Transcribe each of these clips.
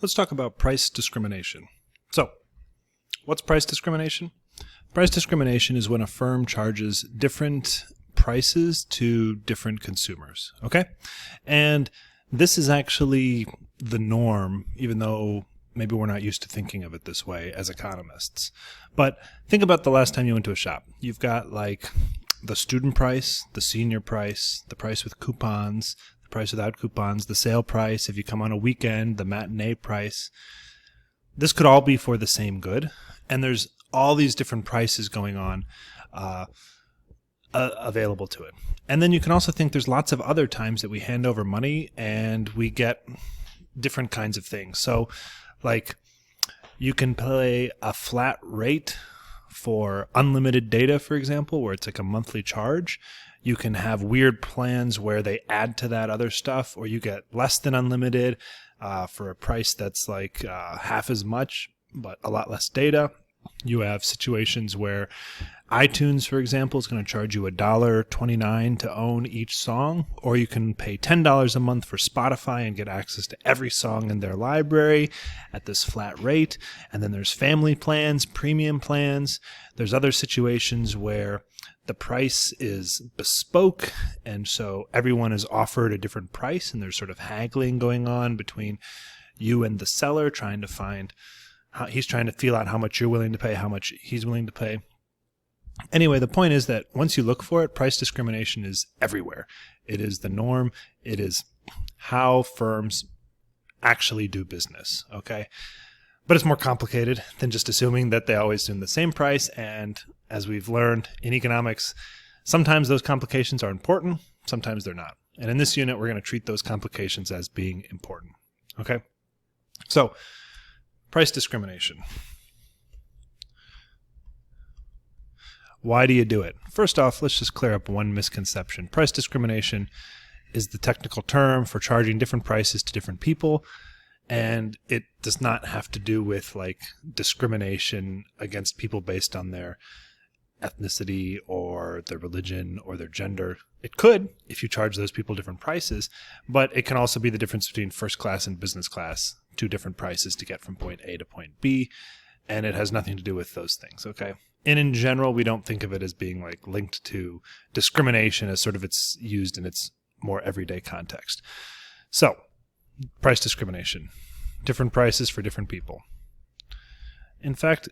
let's talk about price discrimination. So, what's price discrimination? Price discrimination is when a firm charges different prices to different consumers, okay? And this is actually the norm, even though maybe we're not used to thinking of it this way as economists. But think about the last time you went to a shop. You've got like the student price, the senior price, the price with coupons, the price without coupons, the sale price, if you come on a weekend, the matinee price. This could all be for the same good, and there's all these different prices going on available to it. And then you can also think there's lots of other times that we hand over money and we get different kinds of things. So like you can pay a flat rate for unlimited data, for example, where it's like a monthly charge. You can have weird plans where they add to that other stuff, or you get less than unlimited for a price that's like half as much, but a lot less data. You have situations where iTunes, for example, is going to charge you $1.29 to own each song, or you can pay $10 a month for Spotify and get access to every song in their library at this flat rate. And then there's family plans, premium plans. There's other situations where the price is bespoke, and so everyone is offered a different price, and there's sort of haggling going on between you and the seller, trying to find he's trying to feel out how much you're willing to pay, how much he's willing to pay. Anyway, the point is that once you look for it, price discrimination is everywhere. It is the norm. It is how firms actually do business, okay? But it's more complicated than just assuming that they always do the same price. And as we've learned in economics, sometimes those complications are important, sometimes they're not. And in this unit, we're going to treat those complications as being important, okay? So, price discrimination. Why do you do it? First off, let's just clear up one misconception. Price discrimination is the technical term for charging different prices to different people, and it does not have to do with like discrimination against people based on their ethnicity or their religion or their gender. It could if you charge those people different prices, but it can also be the difference between first class and business class, two different prices to get from point A to point B, and it has nothing to do with those things, okay? And in general, we don't think of it as being like linked to discrimination as sort of it's used in its more everyday context. So, price discrimination, different prices for different people. In fact,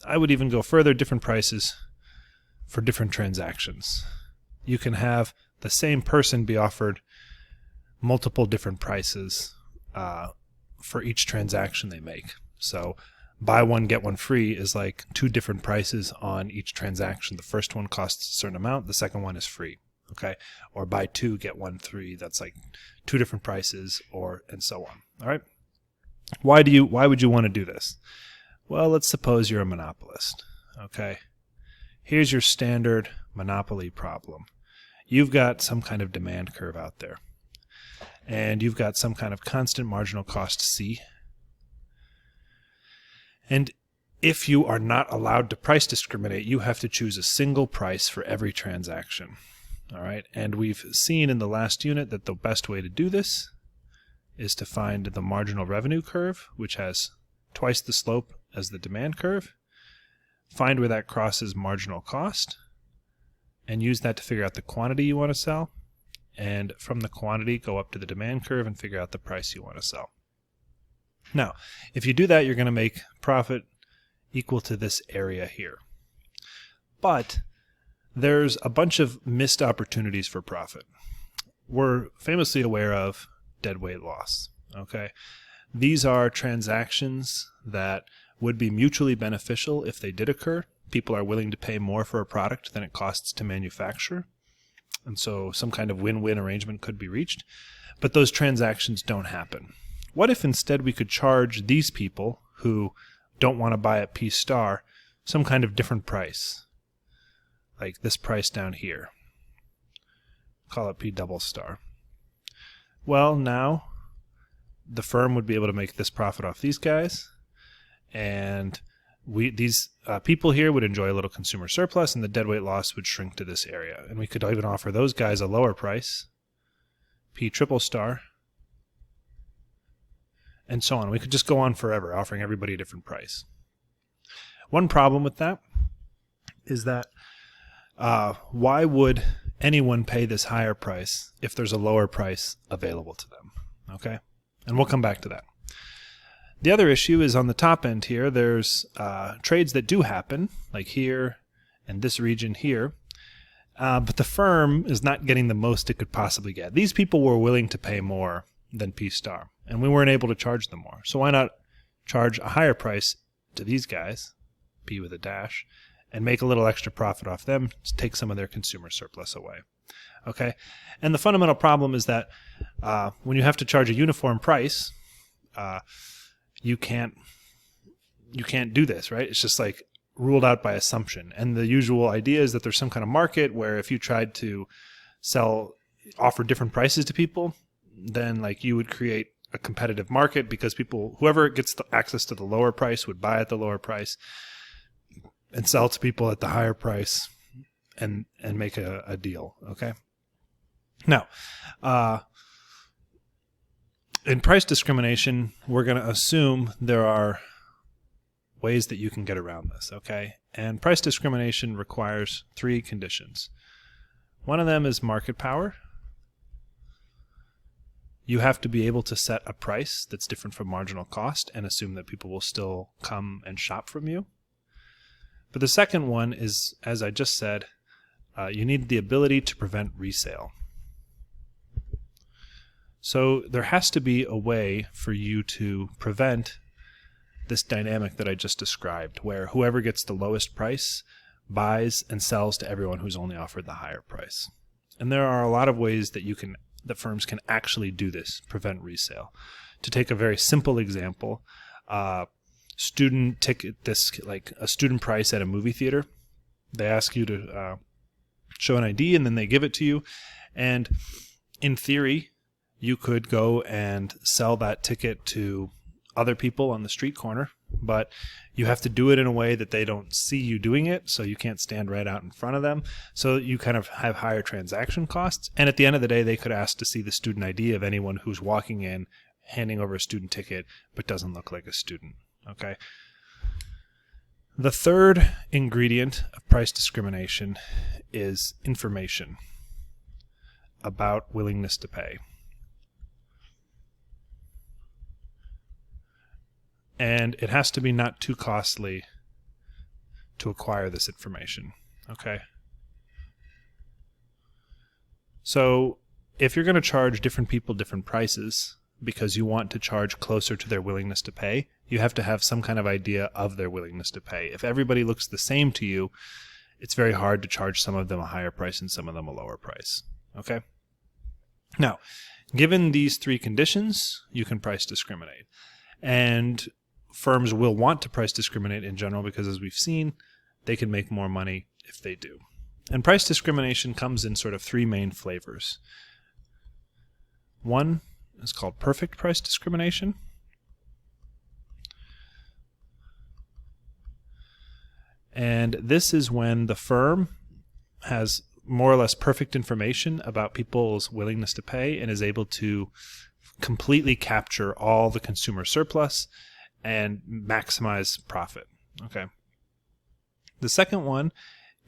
I would even go further, different prices for different transactions. You can have the same person be offered multiple different prices for each transaction they make. So buy one, get one free is like two different prices on each transaction. The first one costs a certain amount, the second one is free. Okay? Or buy two, get one free, that's like two different prices, or and so on. All right? Why would you want to do this? Well, let's suppose you're a monopolist. Okay? Here's your standard monopoly problem. You've got some kind of demand curve out there, and you've got some kind of constant marginal cost C. And if you are not allowed to price discriminate, you have to choose a single price for every transaction. All right? And we've seen in the last unit that the best way to do this is to find the marginal revenue curve, which has twice the slope as the demand curve, find where that crosses marginal cost, and use that to figure out the quantity you want to sell, and from the quantity go up to the demand curve and figure out the price you want to sell. Now, if you do that, you're going to make profit equal to this area here. But there's a bunch of missed opportunities for profit. We're famously aware of deadweight loss. Okay? These are transactions that would be mutually beneficial if they did occur. People are willing to pay more for a product than it costs to manufacture. And so some kind of win-win arrangement could be reached. But those transactions don't happen. What if instead we could charge these people who don't want to buy at P star some kind of different price? Like this price down here. Call it P double star. Well, now the firm would be able to make this profit off these guys, and these people here would enjoy a little consumer surplus, and the deadweight loss would shrink to this area. And we could even offer those guys a lower price, P triple star, and so on. We could just go on forever offering everybody a different price. One problem with that is that why would anyone pay this higher price if there's a lower price available to them? Okay, and we'll come back to that. The other issue is on the top end here, there's trades that do happen, like here and this region here, but the firm is not getting the most it could possibly get. These people were willing to pay more than P star, and we weren't able to charge them more. So why not charge a higher price to these guys, P with a dash, and make a little extra profit off them to take some of their consumer surplus away. Okay, and the fundamental problem is that when you have to charge a uniform price, you can't do this, right? It's just like ruled out by assumption. And the usual idea is that there's some kind of market where if you tried to offer different prices to people, then like you would create a competitive market because whoever gets the access to the lower price would buy at the lower price and sell to people at the higher price and make a deal. Okay. Now, in price discrimination, we're going to assume there are ways that you can get around this, okay? And price discrimination requires 3 conditions. One of them is market power. You have to be able to set a price that's different from marginal cost and assume that people will still come and shop from you. But the second one is, as I just said, you need the ability to prevent resale. So there has to be a way for you to prevent this dynamic that I just described, where whoever gets the lowest price buys and sells to everyone who's only offered the higher price. And there are a lot of ways that firms can actually do this, prevent resale. To take a very simple example, student ticket, like a student price at a movie theater. They ask you to show an ID and then they give it to you. And in theory, you could go and sell that ticket to other people on the street corner, but you have to do it in a way that they don't see you doing it, so you can't stand right out in front of them. So you kind of have higher transaction costs. And at the end of the day, they could ask to see the student ID of anyone who's walking in, handing over a student ticket, but doesn't look like a student. Okay. The third ingredient of price discrimination is information about willingness to pay. And it has to be not too costly to acquire this information. Okay. So if you're going to charge different people different prices because you want to charge closer to their willingness to pay, you have to have some kind of idea of their willingness to pay. If everybody looks the same to you, it's very hard to charge some of them a higher price and some of them a lower price. Okay? Now, given these 3 conditions, you can price discriminate. And firms will want to price discriminate in general because, as we've seen, they can make more money if they do. And price discrimination comes in sort of 3 main flavors. One is called perfect price discrimination. And this is when the firm has more or less perfect information about people's willingness to pay and is able to completely capture all the consumer surplus and maximize profit. Okay. The second one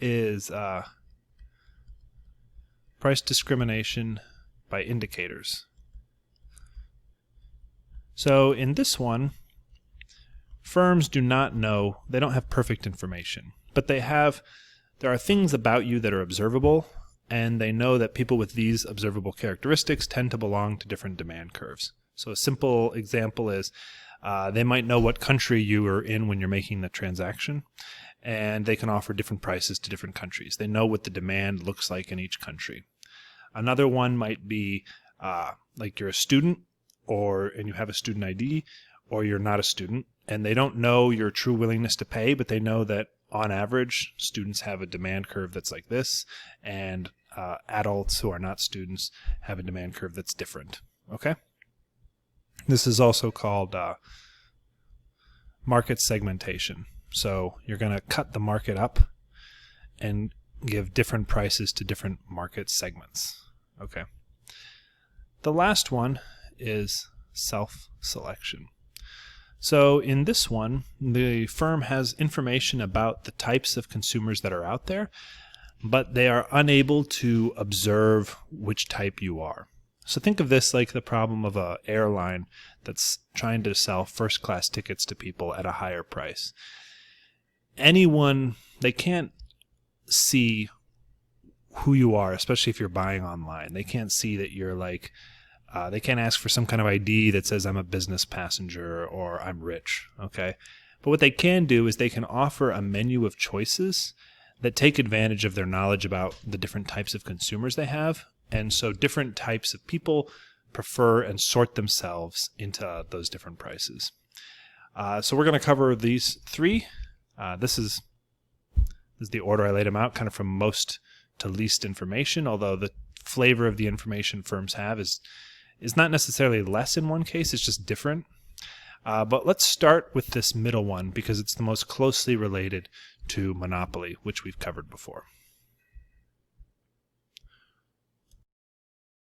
is price discrimination by indicators. So in this one, firms do not know, they don't have perfect information, but there are things about you that are observable, and they know that people with these observable characteristics tend to belong to different demand curves. So a simple example is they might know what country you are in when you're making the transaction, and they can offer different prices to different countries. They know what the demand looks like in each country. Another one might be like you're a student and you have a student ID, or you're not a student, and they don't know your true willingness to pay, but they know that on average, students have a demand curve that's like this, and adults who are not students have a demand curve that's different. Okay? This is also called market segmentation. So you're going to cut the market up and give different prices to different market segments. Okay. The last one is self-selection. So in this one, the firm has information about the types of consumers that are out there, but they are unable to observe which type you are. So think of this like the problem of an airline that's trying to sell first-class tickets to people at a higher price. They can't see who you are, especially if you're buying online. They can't see that you're like, they can't ask for some kind of ID that says I'm a business passenger or I'm rich, okay? But what they can do is they can offer a menu of choices that take advantage of their knowledge about the different types of consumers they have. And so different types of people prefer and sort themselves into those different prices. So we're going to cover these three. This is the order I laid them out, kind of from most to least information, although the flavor of the information firms have is not necessarily less in one case, it's just different. But let's start with this middle one because it's the most closely related to monopoly, which we've covered before.